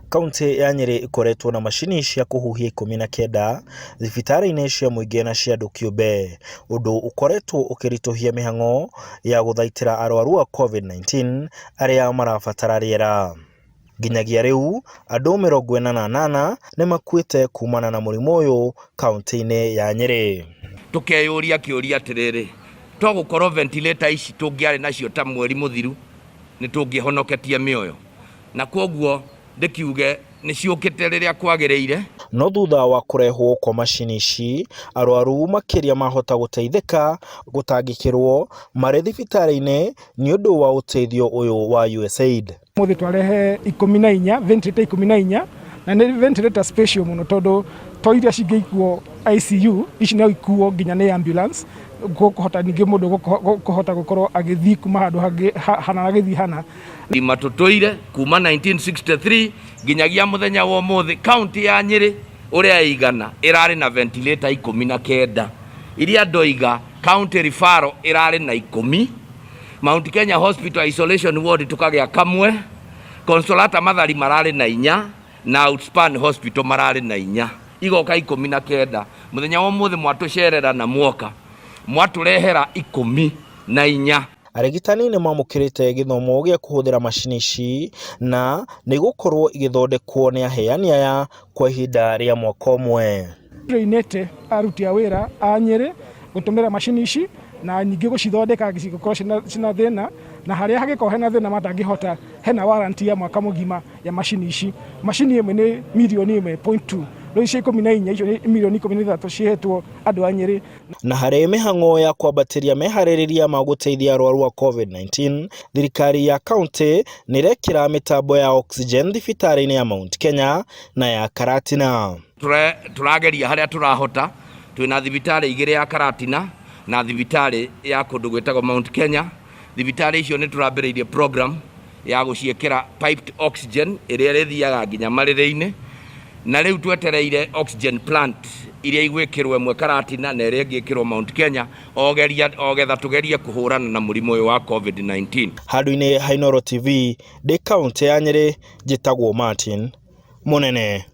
Kauntĩ ya Nyerĩ ikoretwo na macini cia kũhuhia 19 thibitarĩ-inĩ cia mũingĩ na cia andũ kĩũmbe, ũndũ ũkoretwo ũkĩritũhia mĩhang'o ya gũthaitĩra arwaru a COVID-19 arĩa marabatara rĩera. Nginyagia rĩu andũ 48 nĩ makuĩte kumana na mũrimũ ũyũ kauntĩ-inĩ ya Nyerĩ. Tukeyũria kĩũria atĩrĩrĩ, to gũkorwo ventilator ici tũngĩarĩ nacio ta mweri mũthiru nĩ tũngĩhonoketie mĩoyo, na kwoguo ndikiuge nĩ ciũkĩte rĩrĩa kwagĩrĩire. No thutha wa kũrehwo kwa macini ici, arwaru makĩria mahota gũteithĩka gũtangĩkĩrwo marĩ thibitarĩ-inĩ nĩ ũndũ wa ũteithio ũyũ wa USAID. Mũthĩ twarehe 14 ventilator 14 na nĩ ventilator special mũno tondũ to iria cingĩikuo ICU ici no ikuo nginya nĩ ambulance kũhota ningĩ mũndũ kũhota gũkorwo agĩthiĩ kuma handũ hana agĩthiĩ hana. Matũtũire kuma 1963 nginyagia mũthenya wa ũmũthĩ kauntĩ ya Nyerĩ ũrĩa igana ĩrarĩ na ventilator 19 iria ndoiga county referral ĩrarĩ na 10, Mount Kenya Hospital Isolation Ward tukagĩa kamwe, Consolata Mathari mararĩ na 4 na Outspan Hospital mararĩ na 4, igoka 19. Mũthenya wa ũmũthĩ mwatũcerera na mwoka mwatũrehera 14. Arigitani nĩ mamũkĩrĩte gĩthomo gĩa kũhũthĩra macini ici na nĩ gũkorwo igĩthondekwo nĩ aheani aya kwa ihinda rĩa mwaka ũmwe. Trainete aruti a wĩra a Nyerĩ gũtũmĩra macini ici na nyingĩ gũcithondeka gĩcikorwo cina thĩna, na harĩa hagĩkorwo hena thĩna matangĩhota hena warranty ya mwaka mũgima ya macini ici. Macini ĩmwe nĩ mirioni 1.2, rĩu icio 14 icio nĩ mirioni 13 cihetwo andũ a Nyerĩ. Na harĩ mĩhang'o ya kwambatĩria meharĩrĩria ma gũteithia arwaru a COVID-19, thirikari ya kauntĩ nĩ ĩrekĩra mĩtambo ya oxygen thibitarĩ-inĩ ya Mount Kenya na ya Karatina. Tũrageria harĩa tũrahota, twĩna thibitarĩ 2 ya Karatina na thibitarĩ ya kũndũ gwĩtagwo Mount Kenya. Thibitarĩ icio nĩ tũrambĩrĩirie program ya gũciĩkĩra piped oxygen ĩrĩa ĩthiaga nginya marĩrĩ-inĩ, na rĩu twetereire oxygen plant iria igwĩkĩrwo ĩmwe Karatina na ĩrĩa ĩngĩkĩrwo Mount Kenya ogetha tugerie kũhũrana na mũrimũ ũyũ wa COVID-19. Handũ-inĩ ha Inooro TV, ndĩ kauntĩ ya Nyerĩ, njĩtagwo Martin Mũnene.